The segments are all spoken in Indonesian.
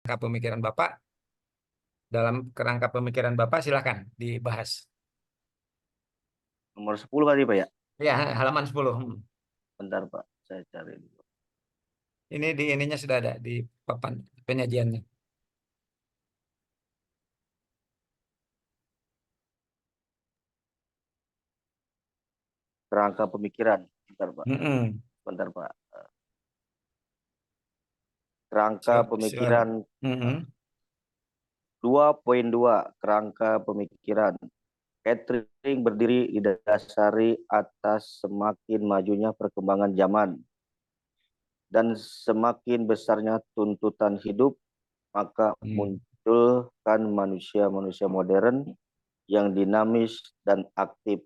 kerangka pemikiran Bapak, dalam kerangka pemikiran Bapak silakan dibahas. Nomor 10 kali Pak ya? Ya, halaman 10. Bentar Pak, saya cari dulu. Ini di ininya sudah ada di papan penyajiannya. Kerangka pemikiran. Bentar Pak. Mm-mm. Bentar Pak. Kerangka Silakan. pemikiran Mm-mm. 2.2. Kerangka pemikiran. Catering berdiri didasari atas semakin majunya perkembangan zaman dan semakin besarnya tuntutan hidup, maka munculkan manusia-manusia modern yang dinamis dan aktif.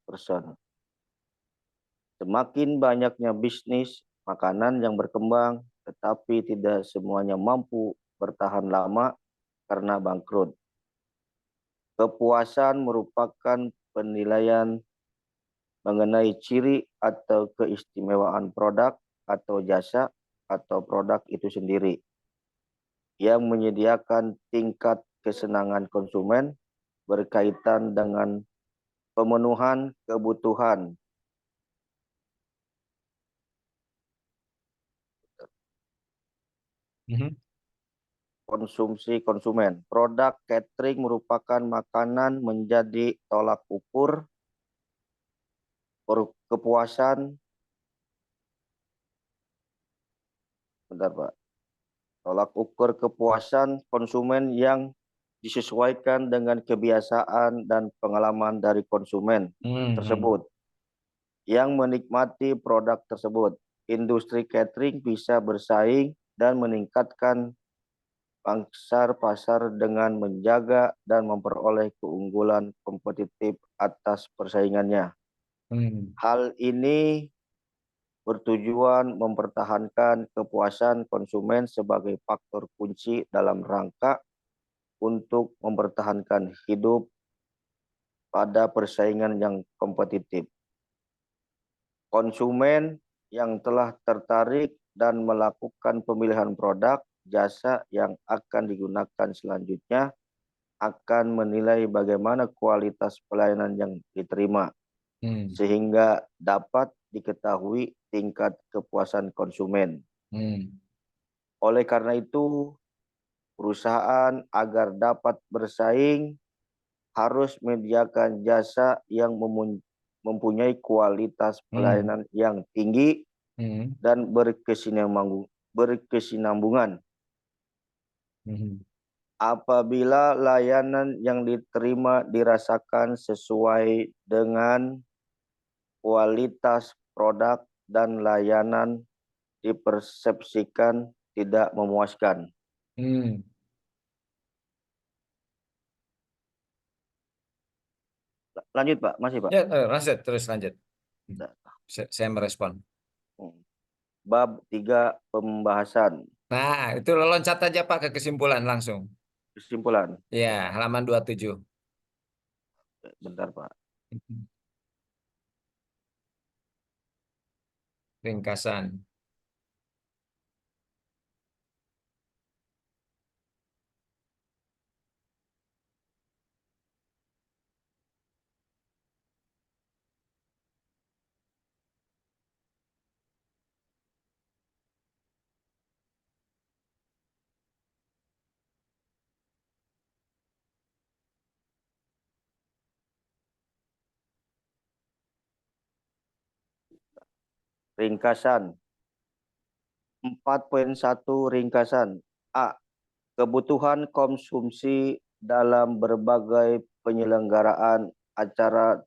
Person. Semakin banyaknya bisnis makanan yang berkembang, tetapi tidak semuanya mampu bertahan lama karena bangkrut. Kepuasan merupakan penilaian mengenai ciri atau keistimewaan produk atau jasa atau produk itu sendiri yang menyediakan tingkat kesenangan konsumen berkaitan dengan pemenuhan kebutuhan Mhm. konsumsi konsumen. Produk catering merupakan makanan menjadi tolak ukur kepuasan. Bentar Pak. Tolak ukur kepuasan konsumen yang disesuaikan dengan kebiasaan dan pengalaman dari konsumen tersebut yang menikmati produk tersebut. Industri catering bisa bersaing dan meningkatkan pangsa pasar dengan menjaga dan memperoleh keunggulan kompetitif atas persaingannya. Hal ini bertujuan mempertahankan kepuasan konsumen sebagai faktor kunci dalam rangka untuk mempertahankan hidup pada persaingan yang kompetitif. Konsumen yang telah tertarik dan melakukan pemilihan produk jasa yang akan digunakan selanjutnya akan menilai bagaimana kualitas pelayanan yang diterima, sehingga dapat diketahui tingkat kepuasan konsumen. Oleh karena itu, perusahaan agar dapat bersaing harus menyediakan jasa yang mempunyai kualitas pelayanan yang tinggi dan berkesinambungan. Apabila layanan yang diterima dirasakan sesuai dengan kualitas produk dan layanan dipersepsikan tidak memuaskan. Lanjut Pak, masih Pak. Ya, terus lanjut. Saya merespon. Bab 3 pembahasan. Nah, itu loncat aja Pak ke kesimpulan langsung. Kesimpulan. Ya, halaman 27. Bentar Pak. Ringkasan. Ringkasan. 4.1 ringkasan. A. Kebutuhan konsumsi dalam berbagai penyelenggaraan acara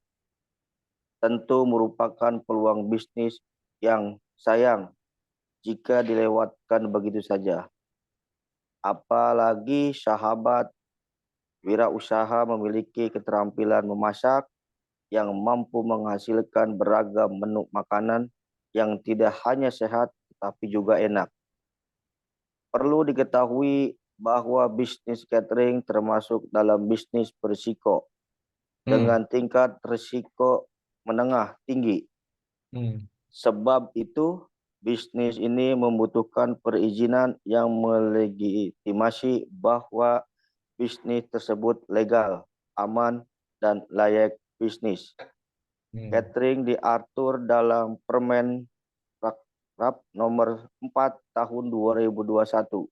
tentu merupakan peluang bisnis yang sayang jika dilewatkan begitu saja. Apalagi sahabat wirausaha memiliki keterampilan memasak yang mampu menghasilkan beragam menu makanan yang tidak hanya sehat tetapi juga enak. Perlu diketahui bahwa bisnis catering termasuk dalam bisnis berisiko dengan tingkat risiko menengah tinggi. Sebab itu bisnis ini membutuhkan perizinan yang melegitimasi bahwa bisnis tersebut legal, aman, dan layak bisnis. Catering diatur dalam Permen Rakyat Nomor 4 Tahun 2021,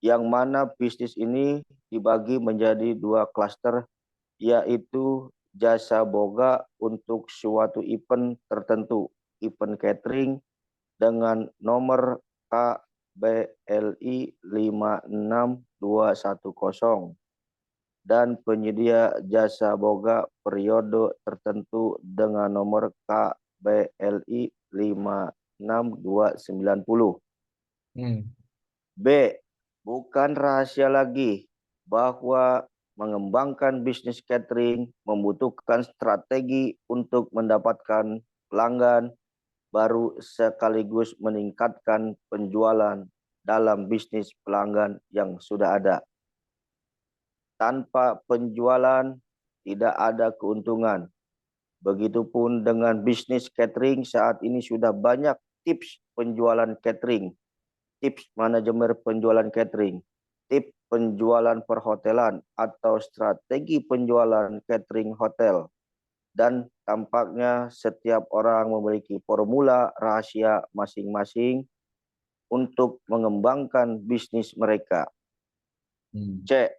yang mana bisnis ini dibagi menjadi 2 klaster, yaitu jasa boga untuk suatu event tertentu, event catering dengan nomor KBLI 56210, dan penyedia jasa boga periode tertentu dengan nomor KBLI 56290. B. Bukan rahasia lagi bahwa mengembangkan bisnis catering membutuhkan strategi untuk mendapatkan pelanggan baru sekaligus meningkatkan penjualan dalam bisnis pelanggan yang sudah ada. Tanpa penjualan tidak ada keuntungan. Begitupun dengan bisnis catering, saat ini sudah banyak tips penjualan catering, tips manajemen penjualan catering, tips penjualan perhotelan atau strategi penjualan catering hotel. Dan tampaknya setiap orang memiliki formula rahasia masing-masing untuk mengembangkan bisnis mereka. C.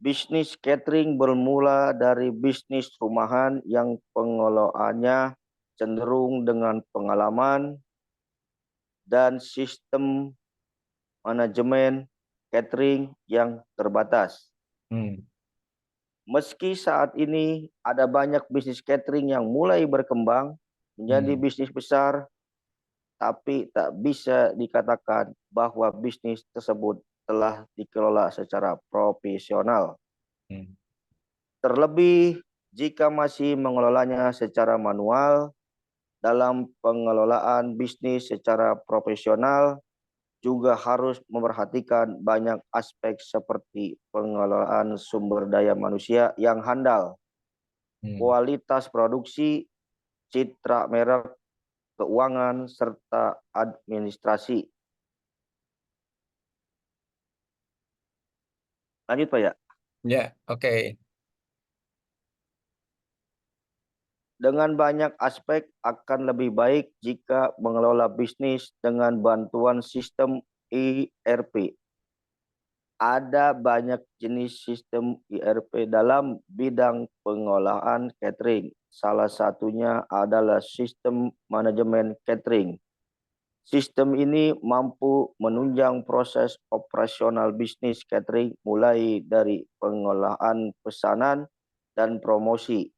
Bisnis catering bermula dari bisnis rumahan yang pengelolaannya cenderung dengan pengalaman dan sistem manajemen catering yang terbatas. Meski saat ini ada banyak bisnis catering yang mulai berkembang menjadi bisnis besar, tapi tak bisa dikatakan bahwa bisnis tersebut telah dikelola secara profesional. Terlebih jika masih mengelolanya secara manual. Dalam pengelolaan bisnis secara profesional juga harus memperhatikan banyak aspek seperti pengelolaan sumber daya manusia yang handal, kualitas produksi, citra merek, keuangan, serta administrasi. Lanjut Pak ya. Ya, oke. Dengan banyak aspek akan lebih baik jika mengelola bisnis dengan bantuan sistem ERP. Ada banyak jenis sistem ERP dalam bidang pengolahan catering. Salah satunya adalah sistem manajemen catering. Sistem ini mampu menunjang proses operasional bisnis catering mulai dari pengolahan pesanan dan promosi,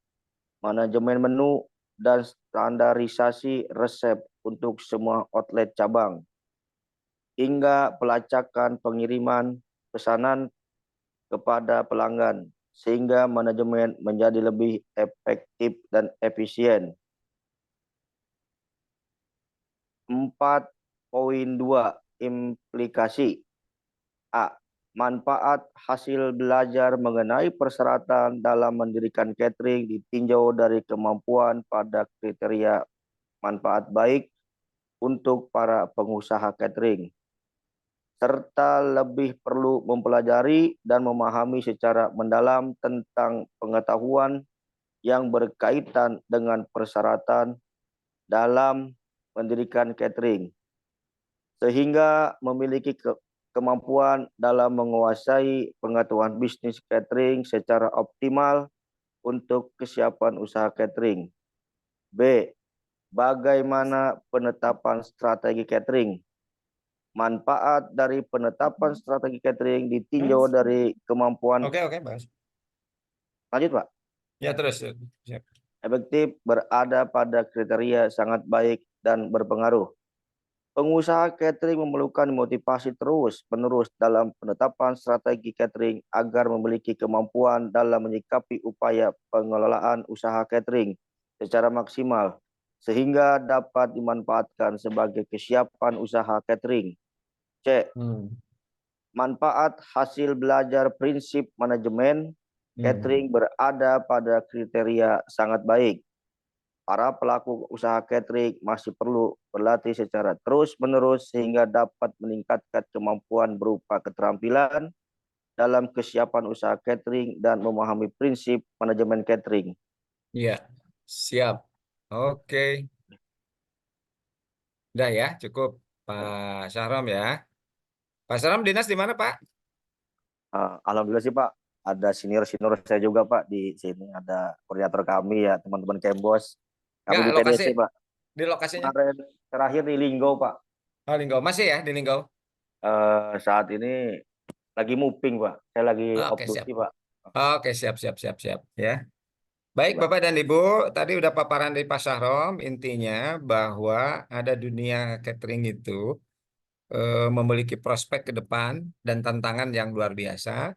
manajemen menu, dan standarisasi resep untuk semua outlet cabang, hingga pelacakan pengiriman pesanan kepada pelanggan, sehingga manajemen menjadi lebih efektif dan efisien. 4.2 Implikasi. A. Manfaat hasil belajar mengenai persyaratan dalam mendirikan catering ditinjau dari kemampuan pada kriteria manfaat baik untuk para pengusaha catering, serta lebih perlu mempelajari dan memahami secara mendalam tentang pengetahuan yang berkaitan dengan persyaratan dalam mendirikan catering, sehingga memiliki kemampuan dalam menguasai pengetahuan bisnis catering secara optimal untuk kesiapan usaha catering. B. Bagaimana penetapan strategi catering? Manfaat dari penetapan strategi catering ditinjau dari kemampuan. Oke, Mas. Lanjut Pak. Ya, terus. Siap. Efektif, berada pada kriteria sangat baik dan berpengaruh. Pengusaha catering memerlukan motivasi terus-menerus dalam penetapan strategi catering agar memiliki kemampuan dalam menyikapi upaya pengelolaan usaha catering secara maksimal, sehingga dapat dimanfaatkan sebagai kesiapan usaha catering. C. Manfaat hasil belajar prinsip manajemen catering berada pada kriteria sangat baik. para pelaku usaha catering masih perlu berlatih secara terus-menerus sehingga dapat meningkatkan kemampuan berupa keterampilan dalam kesiapan usaha catering dan memahami prinsip manajemen catering. Iya, siap. Oke, udah ya, cukup Pak Syahram ya. Pak Syahram dinas di mana Pak? Alhamdulillah sih Pak, ada senior-senior saya juga Pak di sini, ada koordinator kami ya, teman-teman Kembos. Kami Nggak, di lokasi PDC Pak. di lokasinya. Kemarin terakhir di Linggo Pak. Oh, Linggau masih ya di Linggau. Saat ini lagi moving Pak. Saya lagi off Oke, siap. duty Pak. Oke, siap, siap, siap, siap. Ya. Baik, Pak. Bapak dan Ibu, tadi udah paparan dari Pak Syahrom, intinya bahwa ada dunia catering itu memiliki prospek ke depan dan tantangan yang luar biasa.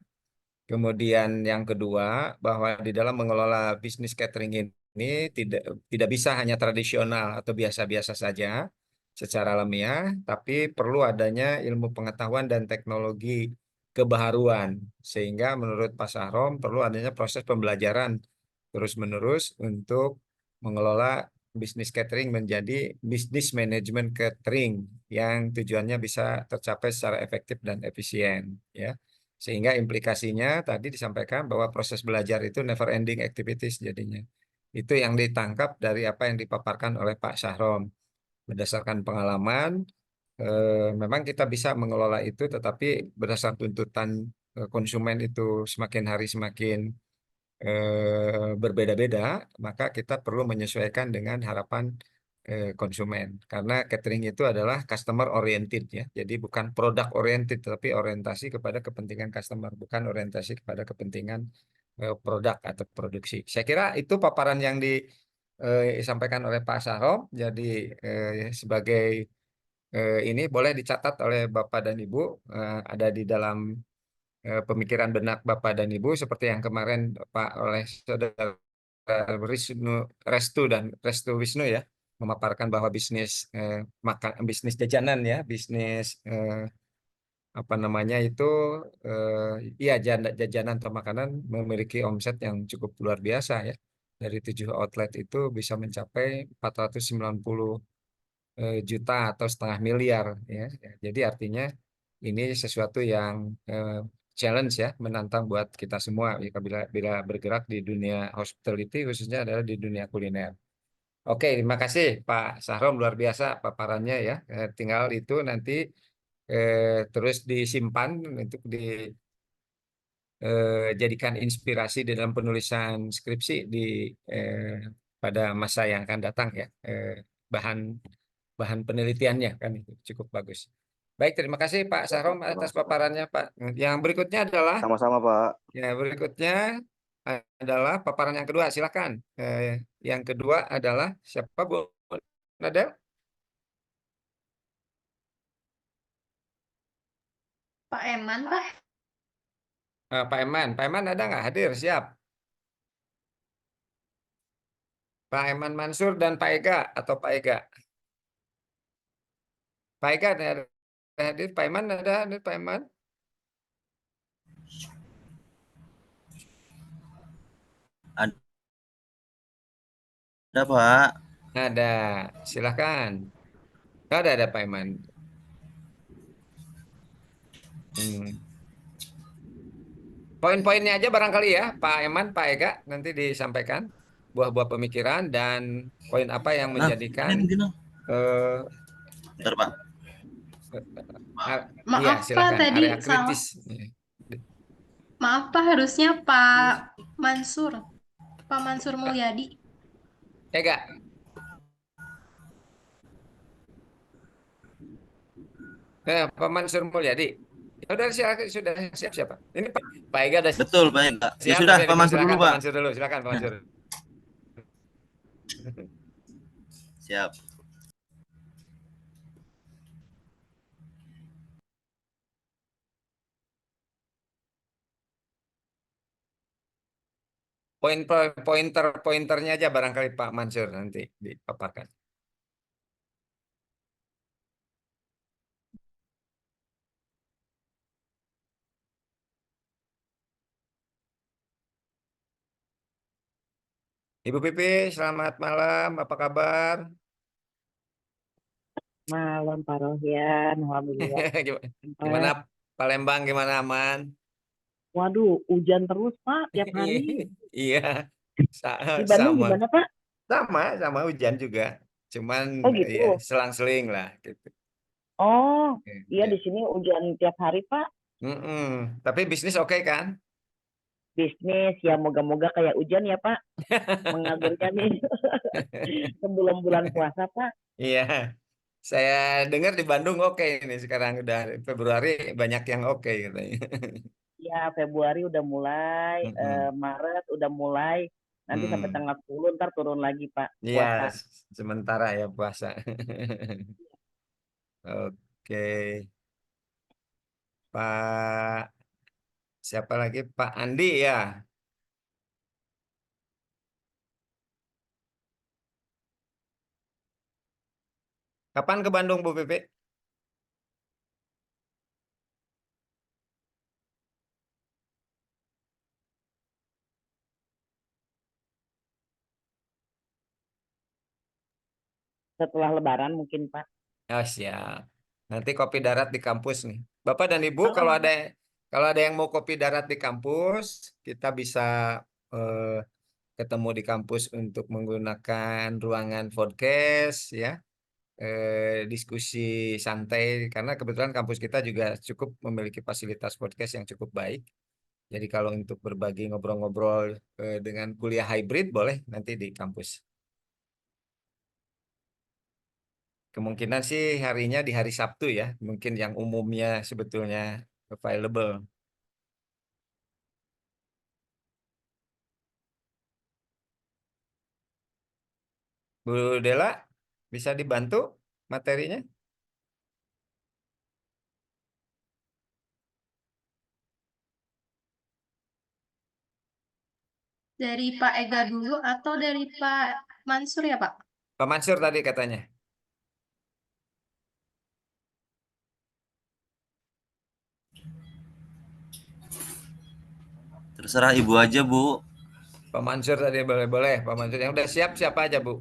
Kemudian yang kedua, bahwa di dalam mengelola bisnis catering ini tidak tidak bisa hanya tradisional atau biasa-biasa saja secara alamiah, tapi perlu adanya ilmu pengetahuan dan teknologi kebaharuan. Sehingga menurut Pak Sahrom perlu adanya proses pembelajaran terus-menerus untuk mengelola bisnis catering menjadi bisnis manajemen catering yang tujuannya bisa tercapai secara efektif dan efisien, ya. Sehingga implikasinya tadi disampaikan bahwa proses belajar itu never ending activities jadinya. Itu yang ditangkap dari apa yang dipaparkan oleh Pak Syahrom. Berdasarkan pengalaman, memang kita bisa mengelola itu, tetapi berdasarkan tuntutan konsumen itu semakin hari semakin berbeda-beda, maka kita perlu menyesuaikan dengan harapan konsumen. Karena catering itu adalah customer oriented ya. Jadi bukan product oriented, tapi orientasi kepada kepentingan customer, bukan orientasi kepada kepentingan produk atau produksi. Saya kira itu paparan yang disampaikan oleh Pak Sarom. Jadi sebagai ini boleh dicatat oleh Bapak dan Ibu, ada di dalam pemikiran benak Bapak dan Ibu seperti yang kemarin Pak oleh Saudara Wisnu, Restu Wisnu ya, memaparkan bahwa bisnis makan, bisnis jajanan ya, bisnis apa namanya itu iya jajanan atau makanan memiliki omset yang cukup luar biasa ya. Dari 7 outlet itu bisa mencapai 490 juta atau 500 miliar ya. Jadi artinya ini sesuatu yang challenge ya, menantang buat kita semua ya, bila bergerak di dunia hospitality khususnya adalah di dunia kuliner. Oke, terima kasih Pak Sahrom, luar biasa paparannya ya. Tinggal itu nanti terus disimpan untuk dijadikan inspirasi di dalam penulisan skripsi di eh, pada masa yang akan datang ya. Bahan bahan penelitiannya kan itu cukup bagus. Baik, terima kasih Pak Ya, Pak. Sarom atas Sama-sama. paparannya Pak. Yang berikutnya adalah Sama-sama Pak. adalah paparan yang kedua. Silakan. Yang kedua adalah siapa Bu Nadel? Pak Eman, Pak. Pak Eman. Pak Eman ada nggak hadir? Siap. Pak Eman Mansur dan Pak Ega atau Pak Ega. Pak Ega ada hadir. Pak Eman ada hadir. Pak Eman. Ada Pak. Ada. Silakan. Ada Pak Eman. Hmm. Poin-poinnya aja barangkali ya, Pak Eman, Pak Ega, nanti disampaikan buah-buah pemikiran dan poin apa yang Nah, menjadikan ini mungkin Bang. eh, Bentar Pak. iya Maaf Pak, silakan tadi area salah. kritis. Maaf Pak, harusnya Pak Mansur. Pak Mansur Mulyadi. Ega, Pak Mansur Mulyadi. Ya udah silakan, sudah siap siapa? Ini Pak Ega udah Betul baik Pak. Ya siap, sudah nanti Pak Mansur dulu dipersilakan Pak Pak. Mansur dulu, silakan Pak Mansur. Siap. Pointernya aja barangkali Pak Mansur nanti dipaparkan. Ibu Pipi, selamat malam. Apa kabar? Malam Pak Rohyan, alhamdulillah. Gimana, gimana Sampai, Palembang? Gimana aman? waduh, hujan terus Pak tiap hari. Iya, Di Bandung sama, gimana Pak? sama hujan juga. Cuman Oh ya gitu. selang-seling lah gitu. Oh, iya Ya. di sini hujan tiap hari Pak. Mm-mm. Tapi bisnis oke kan? Bisnis ya moga-moga kayak hujan ya Pak. Mengalirnya nih sebelum bulan puasa Pak. Iya, saya dengar di Bandung oke ini sekarang udah Februari banyak yang oke katanya. Ya Februari udah mulai, Mm-mm. Maret udah mulai. Nanti sampai Hmm. tanggal 10 ntar turun lagi Pak Iya, puasa. sementara ya puasa. Oke, Pak, siapa lagi? Pak Andi ya. Kapan ke Bandung, Bu Pipi? Setelah Lebaran mungkin Pak. Oh, siap. Nanti kopi darat di kampus nih. Bapak dan Ibu, Oh, kalau ada yang mau kopi darat di kampus, kita bisa eh, ketemu di kampus untuk menggunakan ruangan podcast, ya, diskusi santai. Karena kebetulan kampus kita juga cukup memiliki fasilitas podcast yang cukup baik. Jadi kalau untuk berbagi ngobrol-ngobrol dengan kuliah hybrid boleh nanti di kampus. Kemungkinan sih harinya di hari Sabtu ya, mungkin yang umumnya sebetulnya available. Bu Dela, bisa dibantu materinya? Dari Pak Ega dulu atau dari Pak Mansur ya, Pak? Pak Mansur tadi katanya. Terserah ibu aja, Bu. Pak Mansur tadi boleh-boleh. Pak Mansur yang udah siap siapa aja, Bu?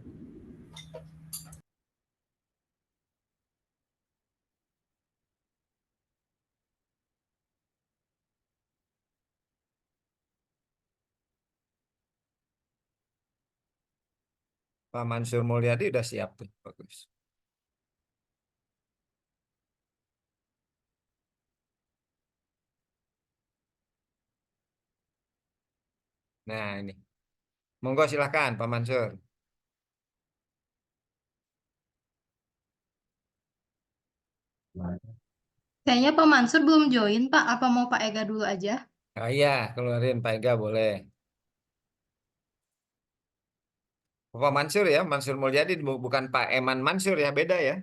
Pak Mansur Mulyadi udah siap tuh. Bagus. Nah, ini. Monggo silakan Pak Mansur. Kayaknya Pak Mansur belum join, Pak. Apa mau Pak Ega dulu aja? Ah iya, keluarin Pak Ega boleh. Pak Mansur ya, Mansur Mulyadi bukan Pak Eman Mansur ya, beda ya.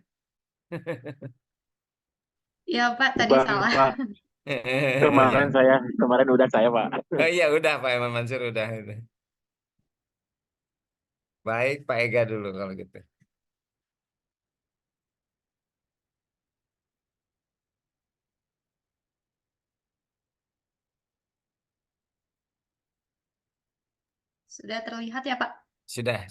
Iya, Pak, tadi Bukan salah. Pak, Ya. kemarin udah saya Pak. Oh iya udah Pak Eman Mansur udah. Baik Pak Ega dulu kalau gitu. Sudah terlihat ya, Pak? Sudah.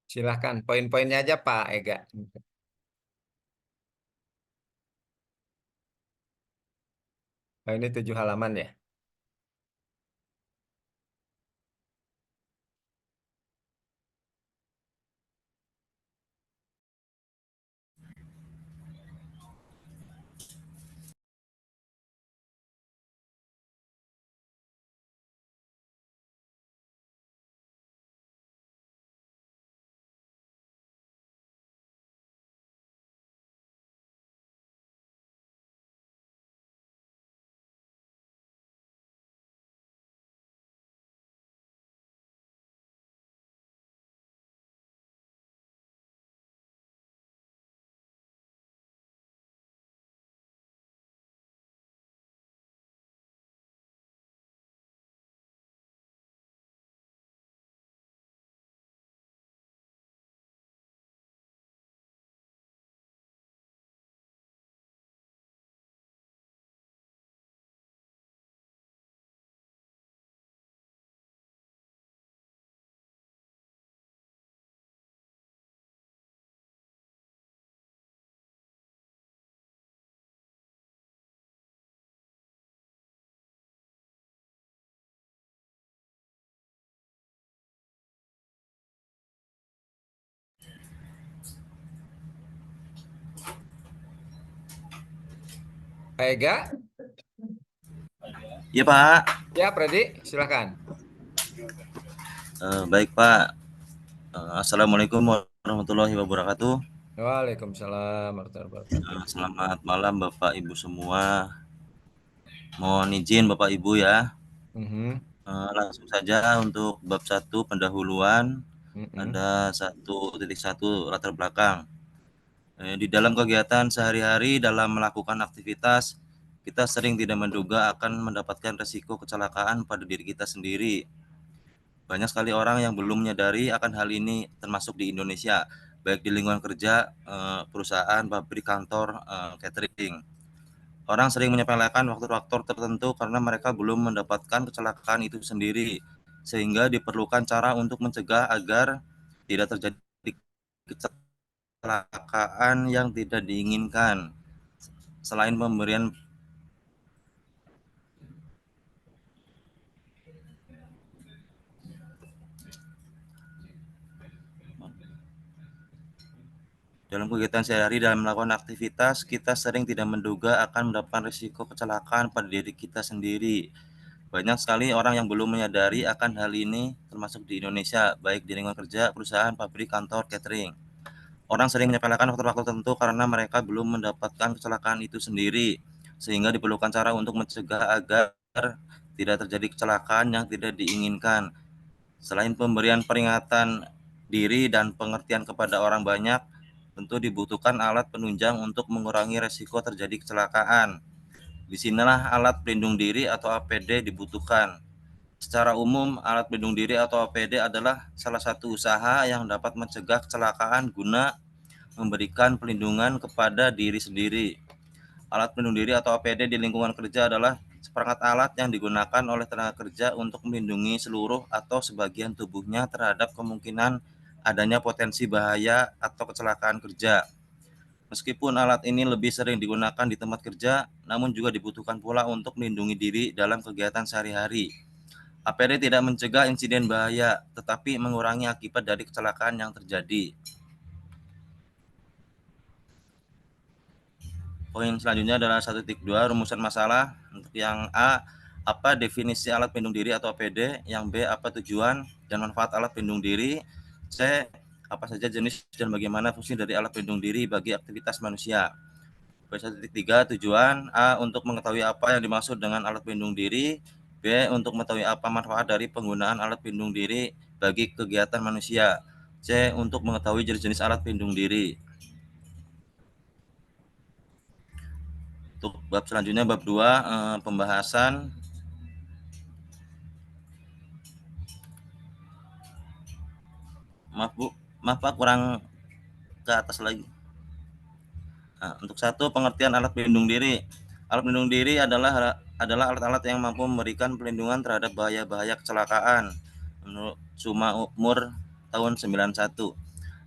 Silahkan poin-poinnya aja Pak Ega. Oh, ini 7 halaman ya. Pak Ega, Iya Pak. ya Freddy, silakan. Baik Pak. Assalamualaikum warahmatullahi wabarakatuh. Waalaikumsalam warahmatullahi wabarakatuh. Selamat malam Bapak Ibu semua. Mohon izin Bapak Ibu ya. Mhm, Langsung saja untuk bab 1 pendahuluan. mhm, Ada 1.1 latar belakang. Di dalam kegiatan sehari-hari dalam melakukan aktivitas, kita sering tidak menduga akan mendapatkan resiko kecelakaan pada diri kita sendiri. Banyak sekali orang yang belum menyadari akan hal ini, termasuk di Indonesia, baik di lingkungan kerja, perusahaan, pabrik, kantor, catering. Orang sering menyepelekan faktor-faktor tertentu karena mereka belum mendapatkan kecelakaan itu sendiri, sehingga diperlukan cara untuk mencegah agar tidak terjadi kecelakaan yang tidak diinginkan. Selain pemberian dalam kegiatan sehari-hari dalam melakukan aktivitas, kita sering tidak menduga akan mendapatkan risiko kecelakaan pada diri kita sendiri. Banyak sekali orang yang belum menyadari akan hal ini, termasuk di Indonesia, baik di lingkungan kerja, perusahaan, pabrik, kantor, catering. Orang sering menyepelekan faktor-faktor tertentu karena mereka belum mendapatkan kecelakaan itu sendiri, sehingga diperlukan cara untuk mencegah agar tidak terjadi kecelakaan yang tidak diinginkan. Selain pemberian peringatan diri dan pengertian kepada orang banyak, tentu dibutuhkan alat penunjang untuk mengurangi resiko terjadi kecelakaan. Disinilah alat pelindung diri atau APD dibutuhkan. Secara umum, alat pelindung diri atau APD adalah salah satu usaha yang dapat mencegah kecelakaan guna memberikan perlindungan kepada diri sendiri. Alat pelindung diri atau APD di lingkungan kerja adalah seperangkat alat yang digunakan oleh tenaga kerja untuk melindungi seluruh atau sebagian tubuhnya terhadap kemungkinan adanya potensi bahaya atau kecelakaan kerja. Meskipun alat ini lebih sering digunakan di tempat kerja, namun juga dibutuhkan pula untuk melindungi diri dalam kegiatan sehari-hari. APD tidak mencegah insiden bahaya, tetapi mengurangi akibat dari kecelakaan yang terjadi. Poin selanjutnya adalah 1.2 rumusan masalah. Untuk yang A, apa definisi alat pelindung diri atau APD? Yang B, apa tujuan dan manfaat alat pelindung diri? C, apa saja jenis dan bagaimana fungsi dari alat pelindung diri bagi aktivitas manusia? Poin 1.3 tujuan. A, untuk mengetahui apa yang dimaksud dengan alat pelindung diri. B, untuk mengetahui apa manfaat dari penggunaan alat pelindung diri bagi kegiatan manusia. C, untuk mengetahui jenis-jenis alat pelindung diri. Untuk bab selanjutnya, bab 2, pembahasan. Maaf Bu, maaf Pak, kurang ke atas lagi. Nah, untuk 1, pengertian alat pelindung diri. Alat pelindung diri adalah alat-alat yang mampu memberikan perlindungan terhadap bahaya-bahaya kecelakaan menurut Suma Umur tahun 91,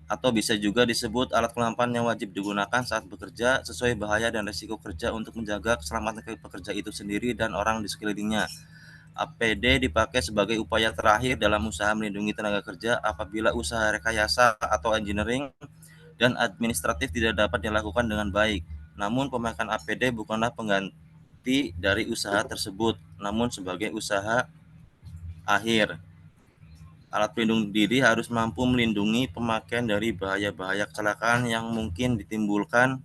atau bisa juga disebut alat kelengkapan yang wajib digunakan saat bekerja sesuai bahaya dan risiko kerja untuk menjaga keselamatan pekerja itu sendiri dan orang di sekelilingnya. APD dipakai sebagai upaya terakhir dalam usaha melindungi tenaga kerja apabila usaha rekayasa atau engineering dan administratif tidak dapat dilakukan dengan baik. Namun pemakaian APD bukanlah pengganti dari usaha tersebut, namun sebagai usaha akhir. Alat pelindung diri harus mampu melindungi pemakaian dari bahaya-bahaya kecelakaan yang mungkin ditimbulkan.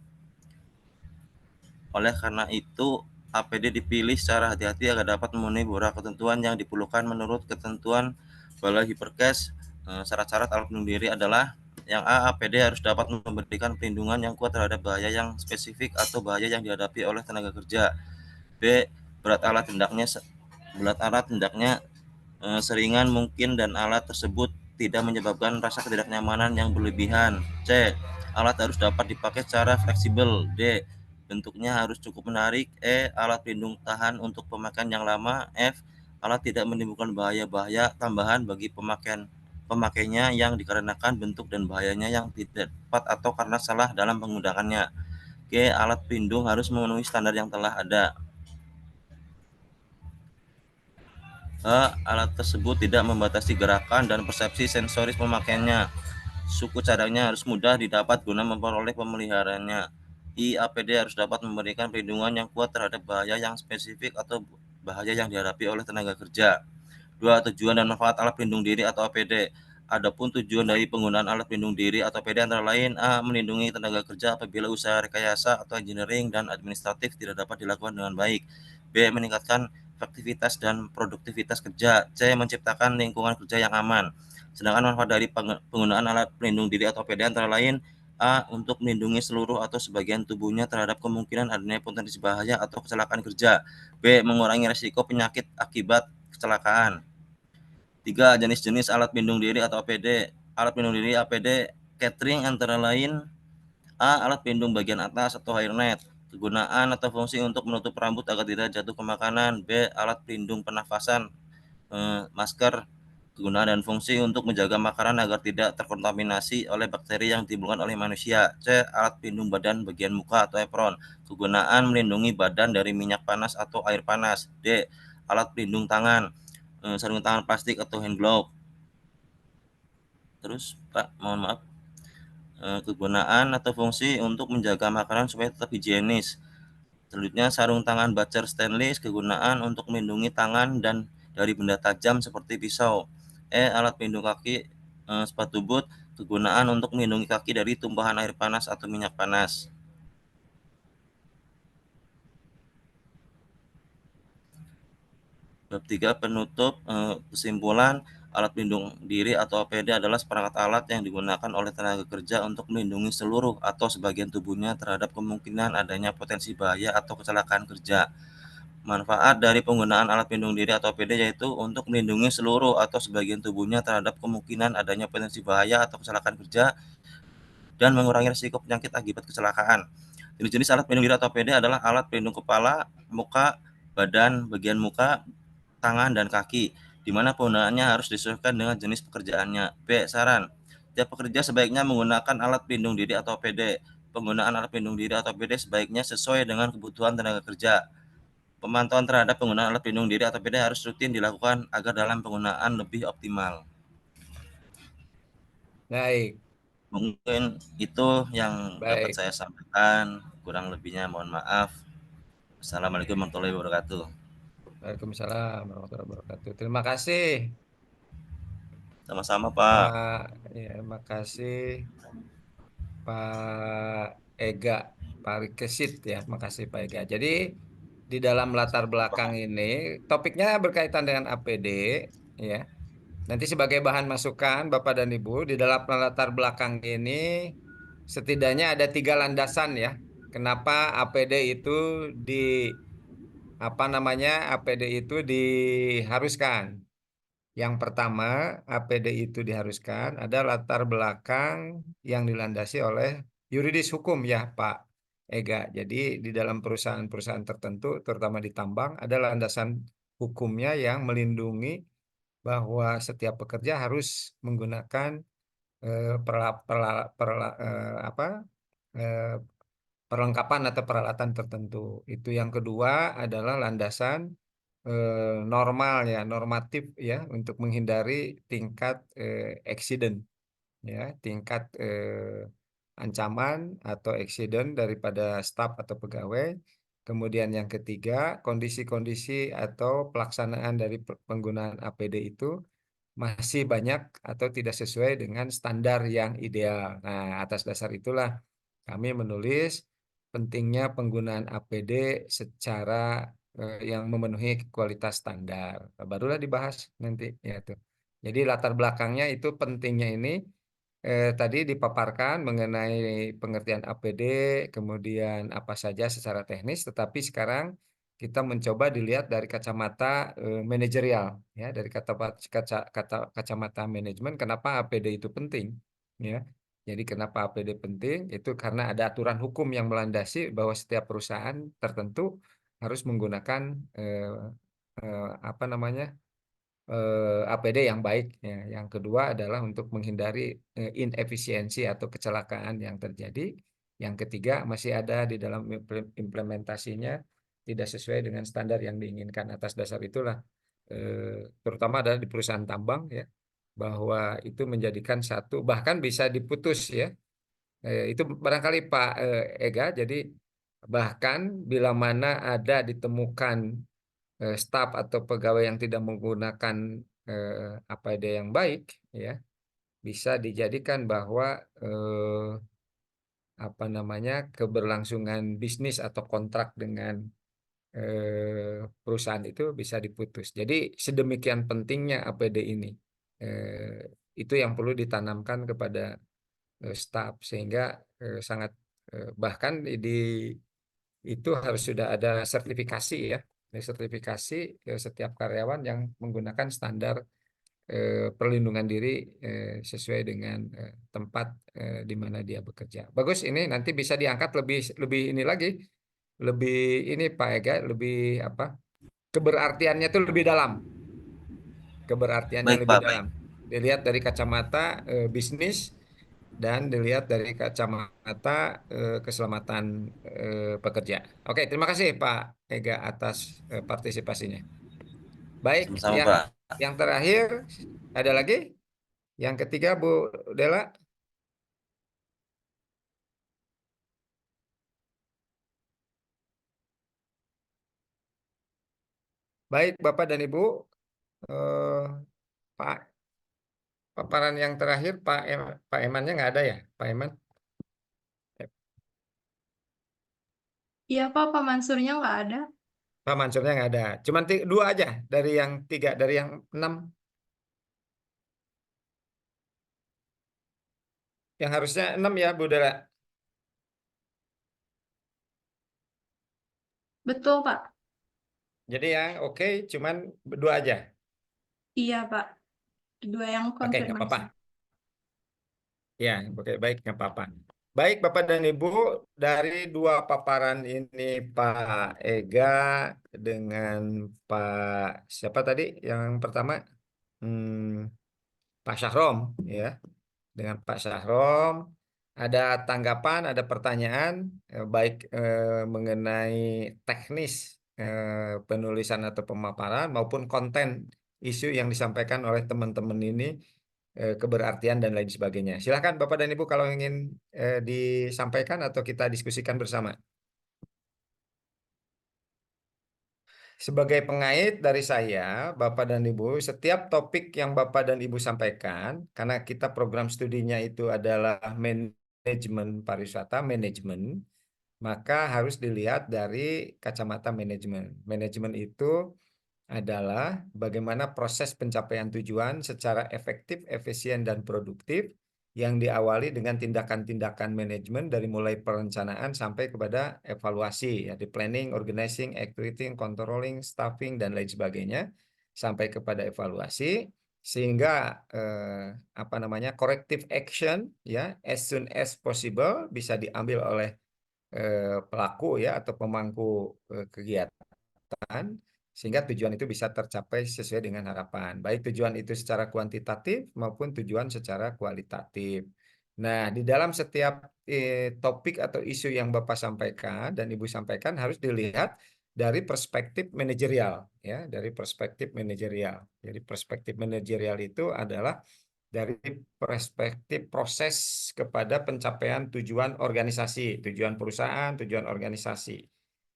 Oleh karena itu, APD dipilih secara hati-hati agar dapat memenuhi beberapa ketentuan yang diperlukan menurut ketentuan Balai Hiperkes. Syarat-syarat alat pelindung diri adalah yang A, APD harus dapat memberikan perlindungan yang kuat terhadap bahaya yang spesifik atau bahaya yang dihadapi oleh tenaga kerja. B, berat alat hendaknya seringan mungkin dan alat tersebut tidak menyebabkan rasa ketidaknyamanan yang berlebihan. C, alat harus dapat dipakai secara fleksibel. D, bentuknya harus cukup menarik. E, alat pelindung tahan untuk pemakaian yang lama. F, alat tidak menimbulkan bahaya-bahaya tambahan bagi pemakainya yang dikarenakan bentuk dan bahayanya yang tidak tepat atau karena salah dalam penggunaannya. G, alat pelindung harus memenuhi standar yang telah ada. Alat tersebut tidak membatasi gerakan dan persepsi sensoris pemakaiannya. Suku cadangnya harus mudah didapat guna memperoleh pemeliharaannya. IAPD harus dapat memberikan perlindungan yang kuat terhadap bahaya yang spesifik atau bahaya yang dihadapi oleh tenaga kerja. 2. Tujuan dan manfaat alat pelindung diri atau APD. Adapun tujuan dari penggunaan alat pelindung diri atau APD antara lain: A. Melindungi tenaga kerja apabila usaha rekayasa atau engineering dan administratif tidak dapat dilakukan dengan baik. B. Meningkatkan efektivitas dan produktivitas kerja. C. Menciptakan lingkungan kerja yang aman. Sedangkan manfaat dari penggunaan alat pelindung diri atau APD antara lain: A. Untuk melindungi seluruh atau sebagian tubuhnya terhadap kemungkinan adanya potensi bahaya atau kecelakaan kerja. B. Mengurangi risiko penyakit akibat kecelakaan. 3. Jenis-jenis alat pelindung diri atau APD. Alat pelindung diri APD catering antara lain: A. Alat pelindung bagian atas atau hairnet. Kegunaan atau fungsi untuk menutup rambut agar tidak jatuh ke makanan. B. Alat pelindung pernafasan, masker. Kegunaan dan fungsi untuk menjaga makanan agar tidak terkontaminasi oleh bakteri yang ditimbulkan oleh manusia. C. Alat pelindung badan bagian muka atau apron. Kegunaan melindungi badan dari minyak panas atau air panas. D. Alat pelindung tangan, sarung tangan plastik atau hand glove. Terus Pak, mohon maaf, kegunaan atau fungsi untuk menjaga makanan supaya tetap higienis. Selanjutnya, sarung tangan bacer stainless, kegunaan untuk melindungi tangan dan dari benda tajam seperti pisau. E. Alat pelindung kaki, sepatu boot, kegunaan untuk melindungi kaki dari tumpahan air panas atau minyak panas. Bab 3 penutup. Kesimpulan, alat pelindung diri atau APD adalah seperangkat alat yang digunakan oleh tenaga kerja untuk melindungi seluruh atau sebagian tubuhnya terhadap kemungkinan adanya potensi bahaya atau kecelakaan kerja. Manfaat dari penggunaan alat pelindung diri atau APD yaitu untuk melindungi seluruh atau sebagian tubuhnya terhadap kemungkinan adanya potensi bahaya atau kecelakaan kerja dan mengurangi risiko penyakit akibat kecelakaan. Jenis-jenis alat pelindung diri atau APD adalah alat pelindung kepala, muka, badan, bagian muka, tangan, dan kaki, di mana penggunaannya harus disesuaikan dengan jenis pekerjaannya. B. Saran: tiap pekerja sebaiknya menggunakan alat pelindung diri atau APD. Penggunaan alat pelindung diri atau APD sebaiknya sesuai dengan kebutuhan tenaga kerja. Pemantauan terhadap penggunaan alat pelindung diri atau APD harus rutin dilakukan agar dalam penggunaan lebih optimal. Baik, Mungkin itu yang dapat baik. saya sampaikan. Kurang lebihnya mohon maaf. Assalamualaikum warahmatullahi wabarakatuh. Waalaikumsalam warahmatullahi wabarakatuh. Terima kasih, Sama-sama, Pak. Pak. Ya, terima kasih, Pak Ega, Pak Rikesit ya. Makasih, Pak Ega. Jadi di dalam latar belakang ini, topiknya berkaitan dengan APD, ya. Nanti sebagai bahan masukan, Bapak dan Ibu, di dalam latar belakang ini setidaknya ada 3 landasan ya. Kenapa APD itu di APD itu diharuskan. Yang pertama, APD itu diharuskan ada latar belakang yang dilandasi oleh yuridis hukum ya, Pak Ega. Jadi di dalam perusahaan-perusahaan tertentu, terutama di tambang, ada landasan hukumnya yang melindungi bahwa setiap pekerja harus menggunakan eh, perlengkapan atau peralatan tertentu. Itu yang kedua adalah landasan normal ya, normatif ya, untuk menghindari tingkat accident ya, tingkat ancaman atau accident daripada staf atau pegawai. Kemudian yang ketiga, kondisi-kondisi atau pelaksanaan dari penggunaan APD itu masih banyak atau tidak sesuai dengan standar yang ideal. Nah, atas dasar itulah kami menulis pentingnya penggunaan APD secara yang memenuhi kualitas standar. Barulah dibahas nanti ya tuh. Jadi latar belakangnya itu pentingnya ini tadi dipaparkan mengenai pengertian APD, kemudian apa saja secara teknis, tetapi sekarang kita mencoba dilihat dari kacamata manajerial, ya, dari kacamata manajemen, kenapa APD itu penting, ya. Jadi kenapa APD penting? Itu karena ada aturan hukum yang melandasi bahwa setiap perusahaan tertentu harus menggunakan eh, apa namanya APD yang baik. Ya. Yang kedua adalah untuk menghindari inefisiensi atau kecelakaan yang terjadi. Yang ketiga masih ada di dalam implementasinya tidak sesuai dengan standar yang diinginkan. Atas dasar itulah terutama adalah di perusahaan tambang ya, bahwa itu menjadikan satu bahkan bisa diputus ya, Itu barangkali Pak Ega. Jadi bahkan bila mana ada ditemukan staf atau pegawai yang tidak menggunakan APD yang baik, ya bisa dijadikan bahwa apa namanya keberlangsungan bisnis atau kontrak dengan perusahaan itu bisa diputus. Jadi sedemikian pentingnya APD ini. Itu yang perlu ditanamkan kepada staf sehingga sangat bahkan di itu harus sudah ada sertifikasi ya. Ada sertifikasi setiap karyawan yang menggunakan standar perlindungan diri sesuai dengan tempat di mana dia bekerja. Bagus, ini nanti bisa diangkat lebih lebih ini lagi, lebih ini Pak Ega, lebih apa? Keberartiannya itu lebih dalam. Keberartiannya Baik lebih Pak, baik. dalam. Dilihat dari kacamata bisnis dan dilihat dari kacamata keselamatan pekerja. Oke, terima kasih Pak Ega atas partisipasinya. Baik, Sama-sama Pak. yang terakhir ada lagi? Yang ketiga Bu Dela. Baik Bapak dan Ibu, eh, Pak paparan yang terakhir Pak Emannya nggak ada ya, Pak Eman? Iya Pak, Pak Mansurnya nggak ada. Pak Mansurnya nggak ada. Cuman dua aja dari yang tiga, dari yang 6. Yang harusnya 6 ya Bu Dela. Betul Pak. Jadi yang oke, cuman dua aja. Iya Pak. Dua yang Oke, nggak apa-apa. konfirmasi. Ya, oke, baik, nggak apa-apa. Baik, Bapak dan Ibu, dari dua paparan ini Pak Ega dengan Pak siapa tadi yang pertama? Hmm, Pak Syahrom, ya. Dengan Pak Syahrom, ada tanggapan, ada pertanyaan, baik mengenai teknis penulisan atau pemaparan maupun konten isu yang disampaikan oleh teman-teman ini, keberartian dan lain sebagainya. Silakan Bapak dan Ibu kalau ingin disampaikan atau kita diskusikan bersama. Sebagai pengait dari saya, Bapak dan Ibu, setiap topik yang Bapak dan Ibu sampaikan, karena kita program studinya itu adalah manajemen pariwisata, manajemen, maka harus dilihat dari kacamata manajemen. Manajemen itu adalah bagaimana proses pencapaian tujuan secara efektif, efisien, dan produktif yang diawali dengan tindakan-tindakan manajemen dari mulai perencanaan sampai kepada evaluasi, ya, di planning, organizing, executing, controlling, staffing, dan lain sebagainya, sampai kepada evaluasi, sehingga apa namanya corrective action, ya, as soon as possible bisa diambil oleh pelaku, ya, atau pemangku kegiatan, sehingga tujuan itu bisa tercapai sesuai dengan harapan. Baik tujuan itu secara kuantitatif maupun tujuan secara kualitatif. Nah, di dalam setiap topik atau isu yang Bapak sampaikan dan Ibu sampaikan harus dilihat dari perspektif manajerial, ya, dari perspektif manajerial. Jadi perspektif manajerial itu adalah dari perspektif proses kepada pencapaian tujuan organisasi, tujuan perusahaan, tujuan organisasi.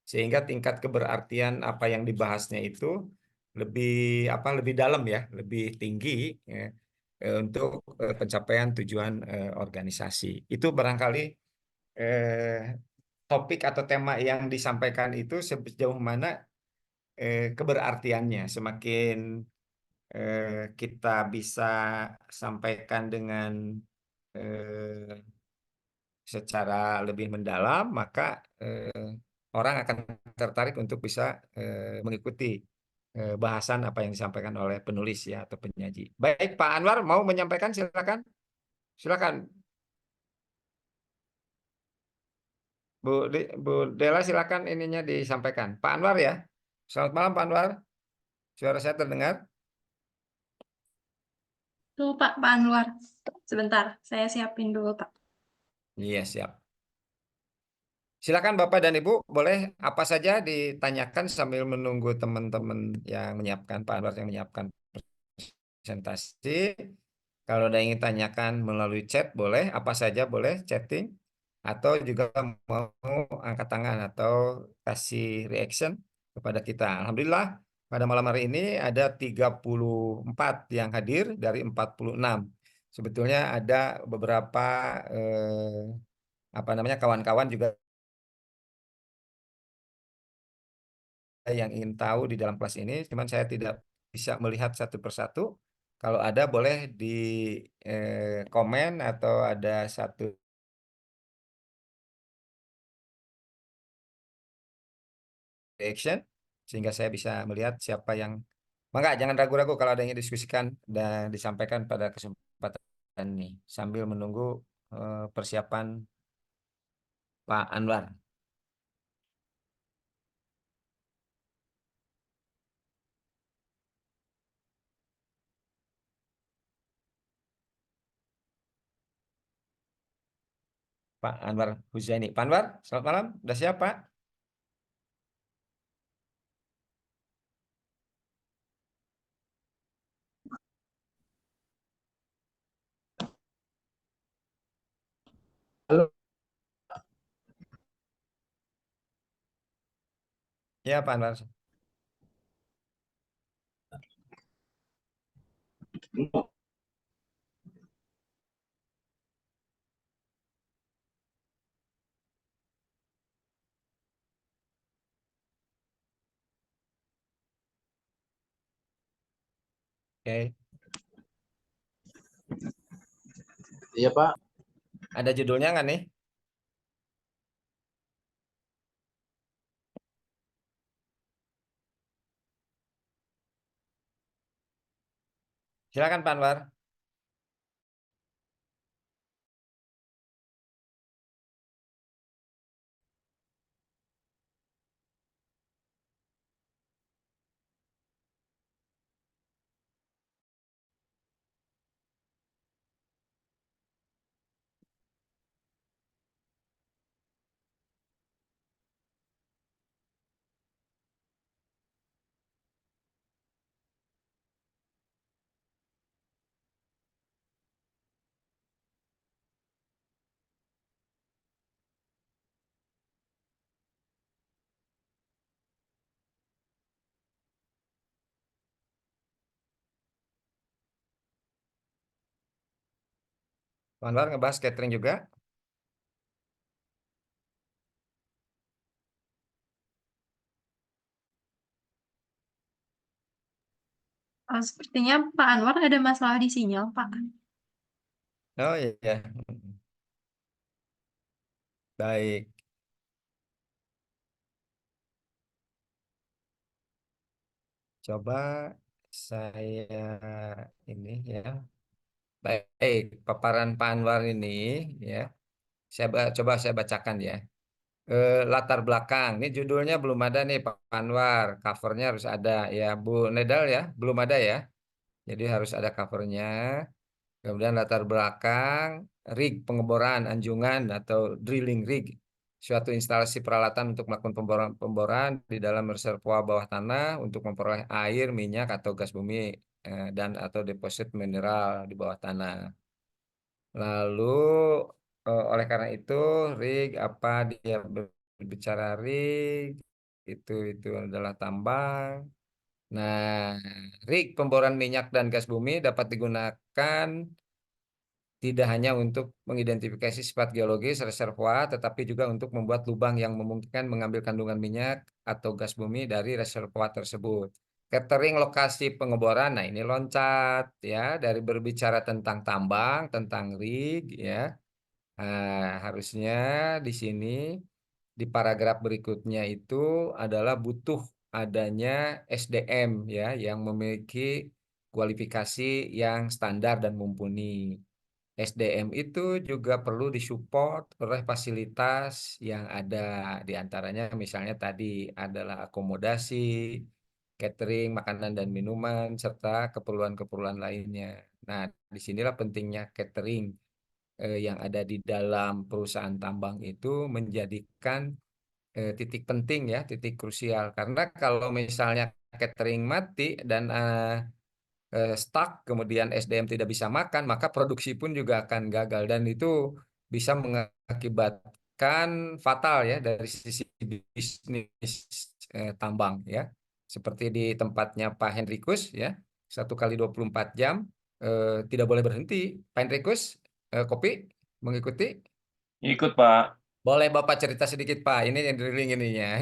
Sehingga tingkat keberartian apa yang dibahasnya itu lebih lebih dalam, ya, lebih tinggi, ya, untuk pencapaian tujuan organisasi. Itu barangkali eh, topik atau tema yang disampaikan itu sejauh mana keberartiannya. Semakin kita bisa sampaikan dengan eh, secara lebih mendalam, maka orang akan tertarik untuk bisa mengikuti bahasan apa yang disampaikan oleh penulis, ya, atau penyaji. Baik, Pak Anwar mau menyampaikan, silakan. Silakan. Bu Dela, silakan ininya disampaikan. Pak Anwar, ya. Selamat malam Pak Anwar. Suara saya terdengar? Tuh Pak Anwar. Sebentar, saya siapin dulu Pak. Iya, siap. Silakan Bapak dan Ibu, boleh apa saja ditanyakan sambil menunggu teman-teman yang menyiapkan, Pak Anwar yang menyiapkan presentasi. Kalau ada yang ingin tanyakan melalui chat boleh, apa saja boleh chatting, atau juga mau angkat tangan atau kasih reaction kepada kita. Alhamdulillah pada malam hari ini ada 34 yang hadir dari 46. Sebetulnya ada beberapa apa namanya kawan-kawan juga yang ingin tahu di dalam kelas ini, cuman saya tidak bisa melihat satu persatu. Kalau ada boleh di komen atau ada satu reaction sehingga saya bisa melihat siapa yang Mangga, jangan ragu-ragu kalau ada yang ingin diskusikan dan disampaikan pada kesempatan ini sambil menunggu persiapan Pak Anwar. Pak Anwar Huzaini. Pak Anwar, selamat malam. Udah siap, Pak? Halo. Ya, Pak Anwar. Oke. Iya Pak. Ada judulnya nggak nih? Silakan, Pak Anwar. Pak Anwar ngebahas catering juga. Sepertinya Pak Anwar ada masalah di sinyal, Pak. Oh iya. Baik. Coba saya ini ya. Baik, paparan Pak Anwar ini ya. Coba saya bacakan ya. Latar belakang. Ini judulnya belum ada nih Pak Anwar. Covernya harus ada ya. Bu Nedal ya, belum ada ya. Jadi harus ada covernya. Kemudian latar belakang, rig pengeboran anjungan atau drilling rig. Suatu instalasi peralatan untuk melakukan pemboran di dalam reservoir bawah tanah untuk memperoleh air, minyak atau gas bumi dan atau deposit mineral di bawah tanah. Lalu oleh karena itu rig apa dia berbicara rig itu adalah tambang. Nah, rig pemboran minyak dan gas bumi dapat digunakan tidak hanya untuk mengidentifikasi sifat geologis reservoir, tetapi juga untuk membuat lubang yang memungkinkan mengambil kandungan minyak atau gas bumi dari reservoir tersebut. Catering lokasi pengeboran, nah ini loncat ya dari berbicara tentang tambang, tentang rig ya. Harusnya di sini di paragraf berikutnya itu adalah butuh adanya SDM ya yang memiliki kualifikasi yang standar dan mumpuni. SDM itu juga perlu disupport oleh fasilitas yang ada. Di antaranya misalnya tadi adalah akomodasi, catering, makanan dan minuman, serta keperluan-keperluan lainnya. Nah, disinilah pentingnya catering yang ada di dalam perusahaan tambang itu menjadikan titik penting ya, titik krusial. Karena kalau misalnya catering mati dan stuck, kemudian SDM tidak bisa makan, maka produksi pun juga akan gagal dan itu bisa mengakibatkan fatal ya dari sisi bisnis tambang ya. Seperti di tempatnya Pak Henrikus ya, 1 kali 24 jam tidak boleh berhenti. Pak Henrikus, kopi mengikuti? Ikut, Pak. Boleh Bapak cerita sedikit Pak, ini yang drilling ininya.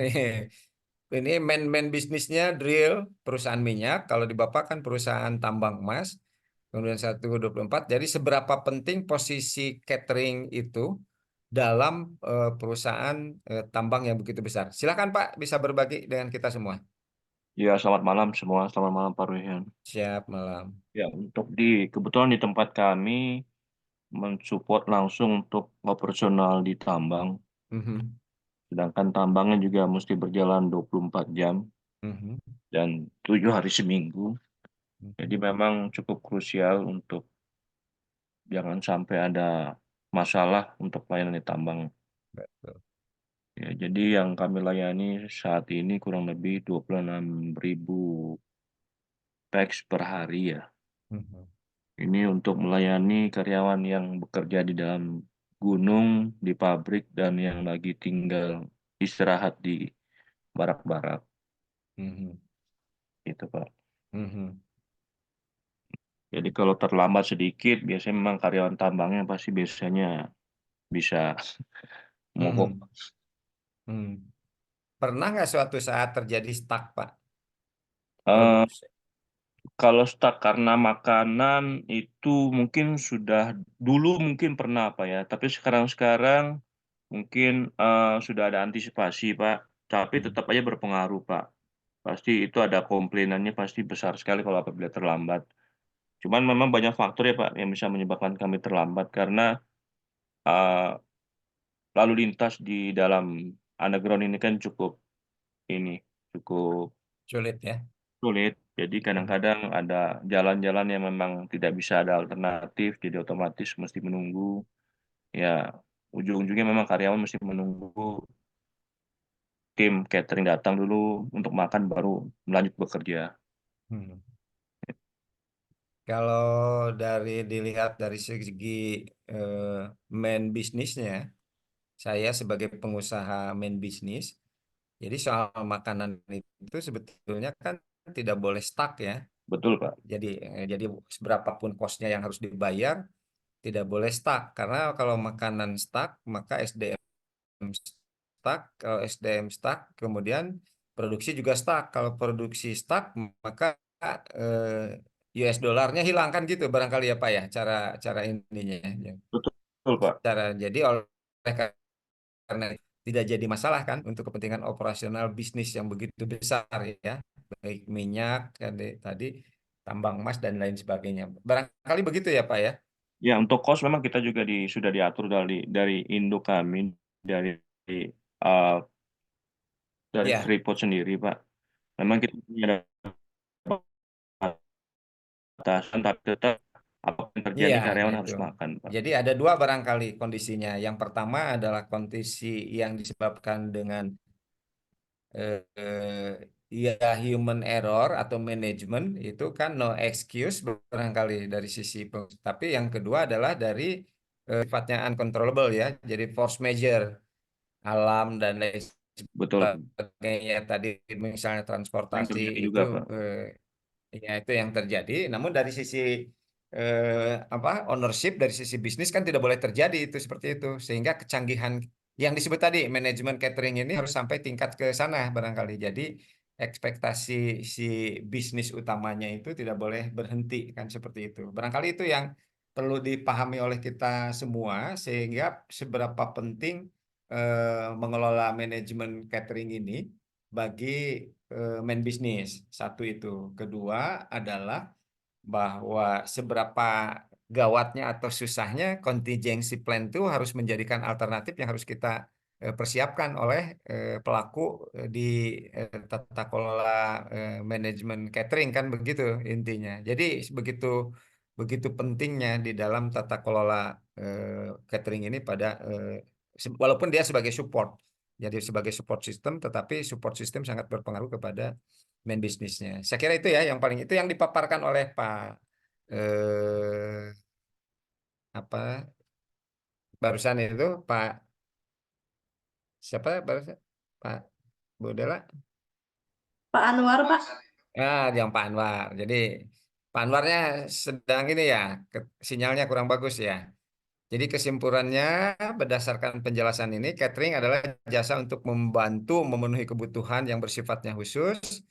Ini main bisnisnya drill, perusahaan minyak. Kalau di Bapak kan perusahaan tambang emas. Kemudian 1 kali 24. Jadi seberapa penting posisi catering itu dalam perusahaan tambang yang begitu besar. Silakan Pak, bisa berbagi dengan kita semua. Ya, selamat malam semua. Selamat malam Pak Ruhian. Siap malam. Ya, kebetulan di tempat kami mensupport langsung untuk operasional di tambang. Mhm, Sedangkan tambangnya juga mesti berjalan 24 jam mhm, dan 7 hari seminggu. mhm. Jadi memang cukup krusial untuk jangan sampai ada masalah untuk pelayanan di tambang. Betul. Ya, jadi yang kami layani saat ini kurang lebih 26.000 peks per hari ya. Mhm. Ini untuk melayani karyawan yang bekerja di dalam gunung, di pabrik, dan yang lagi tinggal istirahat di barak-barak. Mhm, Gitu, Pak. mhm. Jadi kalau terlambat sedikit, biasanya memang karyawan tambangnya pasti biasanya bisa mogok. Mhm. Mhm. Pernah nggak suatu saat terjadi stuck Pak? Eh, Produksi. Kalau stuck karena makanan itu mungkin dulu mungkin pernah Pak ya, tapi sekarang mungkin sudah ada antisipasi Pak, tapi tetap aja berpengaruh Pak. Pasti itu ada komplainannya pasti besar sekali kalau apabila terlambat. Cuman memang banyak faktor ya Pak yang bisa menyebabkan kami terlambat karena eh, lalu lintas di dalam underground ini kan ini cukup Sulit ya. sulit. Jadi kadang-kadang ada jalan-jalan yang memang tidak bisa ada alternatif, jadi otomatis mesti menunggu. Ya, ujung-ujungnya memang karyawan mesti menunggu tim catering datang dulu untuk makan baru melanjut bekerja. Hmm. Kalau dilihat dari segi eh, main bisnisnya, saya sebagai pengusaha main bisnis, jadi soal makanan itu sebetulnya kan tidak boleh stuck ya. Betul, Pak. Jadi seberapapun kosnya yang harus dibayar tidak boleh stuck karena kalau makanan stuck maka SDM stuck, kalau SDM stuck kemudian produksi juga stuck. Kalau produksi stuck maka US dollarnya hilang kan gitu barangkali ya Pak ya cara cara ininya ya. Betul, Pak. Jadi oleh karena tidak jadi masalah kan untuk kepentingan operasional bisnis yang begitu besar ya, baik minyak tadi tambang emas dan lain sebagainya. Barangkali begitu ya Pak ya. Ya, untuk kos memang kita juga sudah diatur dari induk kami, dari uh, Ya, Freeport sendiri, Pak. Memang kita punya ada batasan, tapi tetap apapun yang terjadi iya karyawan itu. harus makan, Pak. Jadi ada dua barangkali kondisinya. Yang pertama adalah kondisi yang disebabkan dengan ya human error atau manajemen itu kan no excuse barangkali dari sisi tapi yang kedua adalah dari sifatnya uncontrollable ya. Jadi force major alam dan lain Betul. sebagainya tadi misalnya Yang transportasi terjadi itu juga, Pak. ya itu yang terjadi. Namun dari sisi apa ownership dari sisi bisnis kan tidak boleh terjadi itu seperti itu. Sehingga kecanggihan yang disebut tadi manajemen catering ini harus sampai tingkat ke sana barangkali. Jadi ekspektasi si bisnis utamanya itu tidak boleh berhenti kan seperti itu. Barangkali itu yang perlu dipahami oleh kita semua sehingga seberapa penting mengelola manajemen catering ini bagi main bisnis. Satu itu. Kedua adalah bahwa seberapa gawatnya atau susahnya contingency plan itu harus menjadikan alternatif yang harus kita persiapkan oleh pelaku di tata kelola manajemen catering kan begitu intinya. Jadi begitu begitu pentingnya di dalam tata kelola catering ini pada walaupun dia sebagai support. jadi sebagai support system, tetapi support system sangat berpengaruh kepada main bisnisnya. Saya kira itu ya yang paling itu yang dipaparkan oleh Pak apa barusan itu Pak siapa barusan Pak Bodela. Pak Anwar, Pak. Yang Pak Anwar. Jadi Pak Anwarnya sedang ini ya, sinyalnya kurang bagus ya. Jadi kesimpulannya berdasarkan penjelasan ini, catering adalah jasa untuk membantu memenuhi kebutuhan yang bersifatnya khusus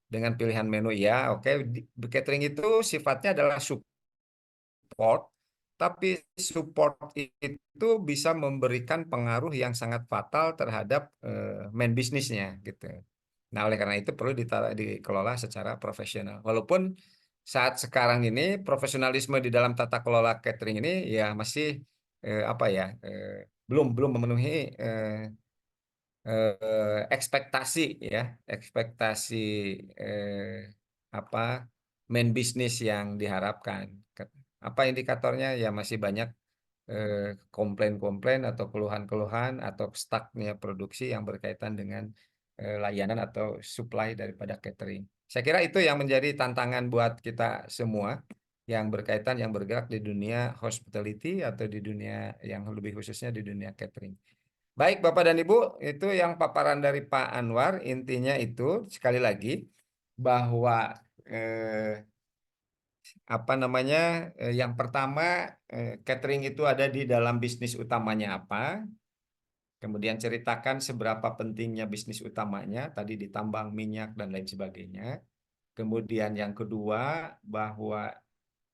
dengan pilihan menu ya. Oke, catering itu sifatnya adalah support, tapi support itu bisa memberikan pengaruh yang sangat fatal terhadap main bisnisnya gitu. Nah, oleh karena itu perlu dikelola secara profesional. Walaupun saat sekarang ini profesionalisme di dalam tata kelola catering ini ya masih apa ya belum memenuhi ekspektasi ya ekspektasi apa main bisnis yang diharapkan. Apa indikatornya ya masih banyak komplain-komplain atau keluhan-keluhan atau stucknya produksi yang berkaitan dengan layanan atau supply daripada catering. Saya kira itu yang menjadi tantangan buat kita semua yang berkaitan yang bergerak di dunia hospitality atau di dunia yang lebih khususnya di dunia catering. Baik Bapak dan Ibu, itu yang paparan dari Pak Anwar. Intinya itu sekali lagi bahwa apa namanya yang pertama catering itu ada di dalam bisnis utamanya apa, kemudian ceritakan seberapa pentingnya bisnis utamanya tadi di tambang minyak dan lain sebagainya. Kemudian yang kedua bahwa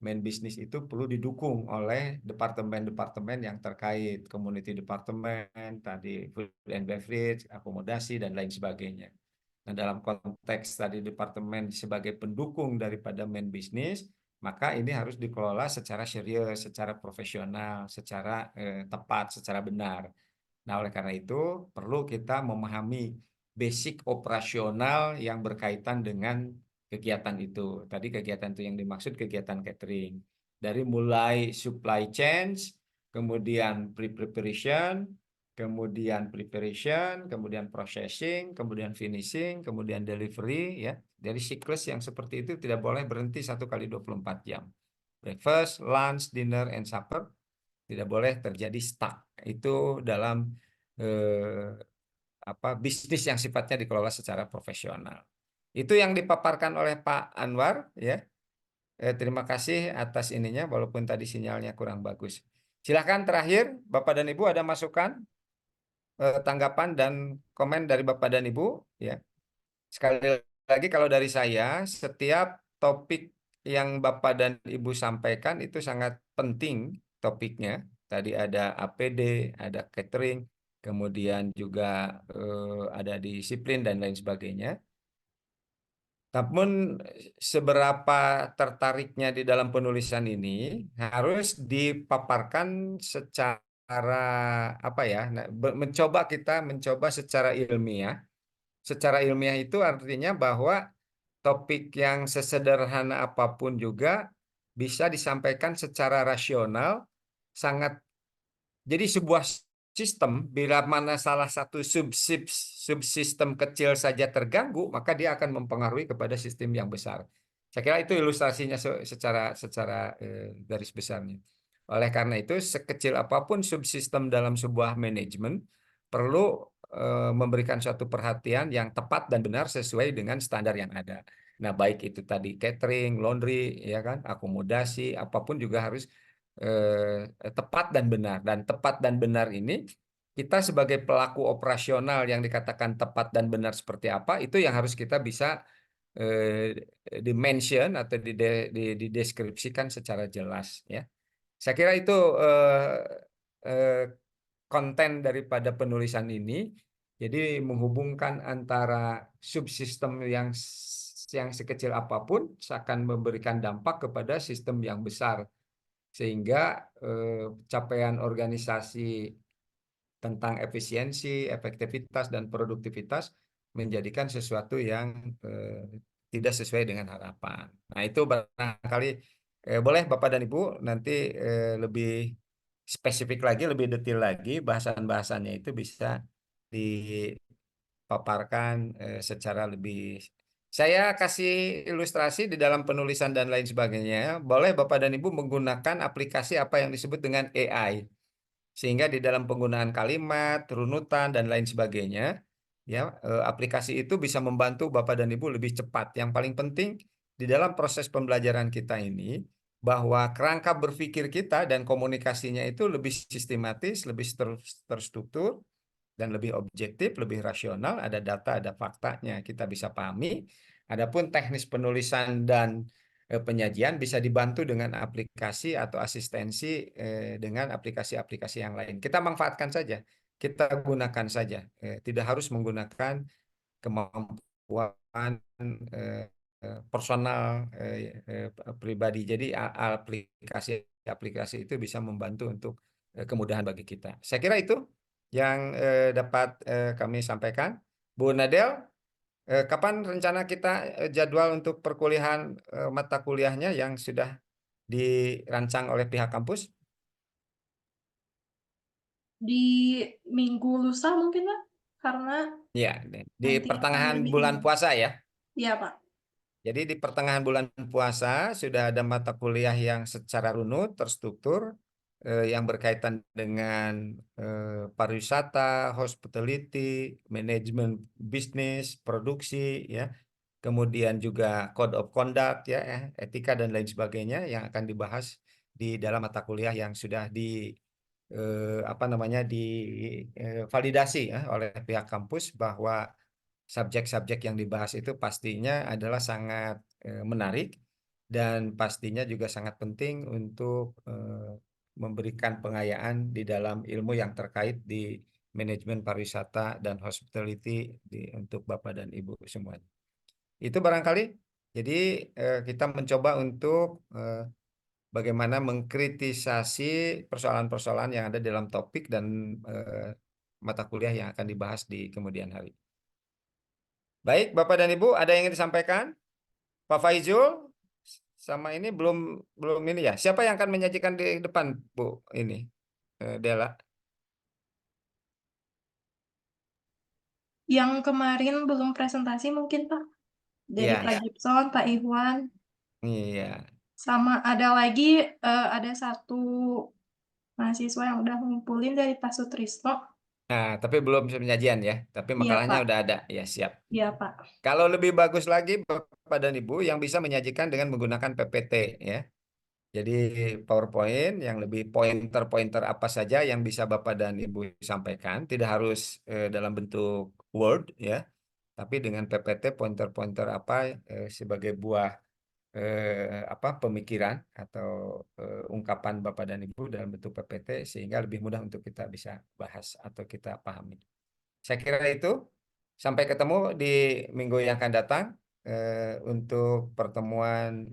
main bisnis itu perlu didukung oleh departemen-departemen yang terkait, community department, tadi food and beverage, akomodasi dan lain sebagainya. Nah, dalam konteks tadi departemen sebagai pendukung daripada main bisnis, maka ini harus dikelola secara serius, secara profesional, secara tepat, secara benar. Nah, oleh karena itu perlu kita memahami basic operasional yang berkaitan dengan kegiatan itu. Tadi kegiatan itu yang dimaksud kegiatan catering. Dari mulai supply chain, kemudian preparation, kemudian processing, kemudian finishing, kemudian delivery ya. Dari siklus yang seperti itu tidak boleh berhenti 1 kali 24 jam. Breakfast, lunch, dinner, and supper tidak boleh terjadi stuck. Itu dalam bisnis yang sifatnya dikelola secara profesional. Itu yang dipaparkan oleh Pak Anwar ya. Terima kasih atas ininya walaupun tadi sinyalnya kurang bagus. Silakan terakhir Bapak dan Ibu ada masukan, tanggapan dan komen dari Bapak dan Ibu ya. Sekali lagi kalau dari saya setiap topik yang Bapak dan Ibu sampaikan itu sangat penting topiknya. Tadi ada APD, ada catering, kemudian juga ada disiplin dan lain sebagainya. Namun seberapa tertariknya di dalam penulisan ini harus dipaparkan secara apa ya? Kita mencoba secara ilmiah. Secara ilmiah itu artinya bahwa topik yang sesederhana apapun juga bisa disampaikan secara rasional, sangat jadi sebuah sistem bila mana salah satu subsistem kecil saja terganggu, maka dia akan mempengaruhi kepada sistem yang besar. Saya kira itu ilustrasinya secara garis besarnya. Oleh karena itu, sekecil apapun subsistem dalam sebuah manajemen perlu memberikan suatu perhatian yang tepat dan benar sesuai dengan standar yang ada. Nah, baik itu tadi catering, laundry, ya kan, akomodasi, apapun juga harus tepat dan benar. Dan tepat dan benar ini kita sebagai pelaku operasional yang dikatakan tepat dan benar seperti apa, itu yang harus kita bisa dimention atau dideskripsikan secara jelas ya. Saya kira itu konten daripada penulisan ini. Jadi menghubungkan antara subsistem yang sekecil apapun akan memberikan dampak kepada sistem yang besar. Sehingga capaian organisasi tentang efisiensi, efektivitas, dan produktivitas menjadikan sesuatu yang tidak sesuai dengan harapan. Nah, itu barangkali boleh Bapak dan Ibu nanti lebih spesifik lagi, lebih detail lagi bahasan-bahasannya itu bisa dipaparkan secara lebih. Saya kasih ilustrasi di dalam penulisan dan lain sebagainya. Boleh Bapak dan Ibu menggunakan aplikasi apa yang disebut dengan AI. Sehingga di dalam penggunaan kalimat, runutan, dan lain sebagainya, ya aplikasi itu bisa membantu Bapak dan Ibu lebih cepat. Yang paling penting di dalam proses pembelajaran kita ini, bahwa kerangka berpikir kita dan komunikasinya itu lebih sistematis, lebih terstruktur, dan lebih objektif, lebih rasional, ada data, ada faktanya, kita bisa pahami. Adapun teknis penulisan dan penyajian bisa dibantu dengan aplikasi atau asistensi dengan aplikasi-aplikasi yang lain. Kita manfaatkan saja, kita gunakan saja, tidak harus menggunakan kemampuan personal pribadi. Jadi aplikasi-aplikasi itu bisa membantu untuk kemudahan bagi kita. Saya kira itu yang dapat kami sampaikan. Bu Nadel, kapan rencana kita jadwal untuk perkuliahan mata kuliahnya yang sudah dirancang oleh pihak kampus? Di minggu lusa mungkin, Pak? Karena Ya, di nanti akan pertengahan lebih bulan ini. puasa ya. Iya, Pak. Jadi di pertengahan bulan puasa sudah ada mata kuliah yang secara runut, terstruktur, yang berkaitan dengan pariwisata, hospitality, manajemen bisnis, produksi, ya, kemudian juga code of conduct, ya, etika dan lain sebagainya yang akan dibahas di dalam mata kuliah yang sudah apa namanya divalidasi ya oleh pihak kampus, bahwa subjek-subjek yang dibahas itu pastinya adalah sangat menarik dan pastinya juga sangat penting untuk memberikan pengayaan di dalam ilmu yang terkait di manajemen pariwisata dan hospitality untuk Bapak dan Ibu semuanya. Itu barangkali. Jadi kita mencoba untuk bagaimana mengkritisasi persoalan-persoalan yang ada dalam topik dan mata kuliah yang akan dibahas di kemudian hari. Baik, Bapak dan Ibu, ada yang ingin disampaikan? Pak Faizul, sama ini belum ini ya. Siapa yang akan menyajikan di depan, Bu? Ini, Dela. Yang kemarin belum presentasi mungkin, Pak. Dari Iya, Pak Gibson, Pak Iwan. iya. Sama ada lagi, ada satu mahasiswa yang udah ngumpulin dari Pak Sutrisno. Nah, tapi belum penyajian ya. Tapi Iya, makalahnya Pak. udah ada. Ya, siap. Iya, Pak. Kalau lebih bagus lagi, Bapak dan Ibu yang bisa menyajikan dengan menggunakan PPT ya. Jadi PowerPoint yang lebih pointer-pointer apa saja yang bisa Bapak dan Ibu sampaikan, tidak harus dalam bentuk Word ya, tapi dengan PPT pointer-pointer apa sebagai buah apa pemikiran atau ungkapan Bapak dan Ibu dalam bentuk PPT sehingga lebih mudah untuk kita bisa bahas atau kita pahami. Saya kira itu. Sampai ketemu di minggu yang akan datang untuk pertemuan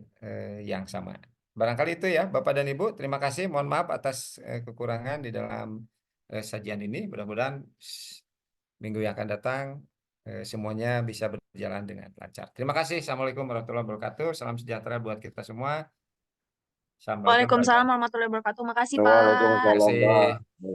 yang sama. Barangkali itu ya, Bapak dan Ibu. Terima kasih. Mohon maaf atas kekurangan di dalam sajian ini. Mudah-mudahan minggu yang akan datang semuanya bisa berjalan dengan lancar. Terima kasih. Assalamualaikum warahmatullahi wabarakatuh. Salam sejahtera buat kita semua. Assalamualaikum warahmatullahi Waalaikumsalam warahmatullahi wabarakatuh. Makasih, Pak. wabarakatuh. Terima Waalaikumsalam, Pak. kasih.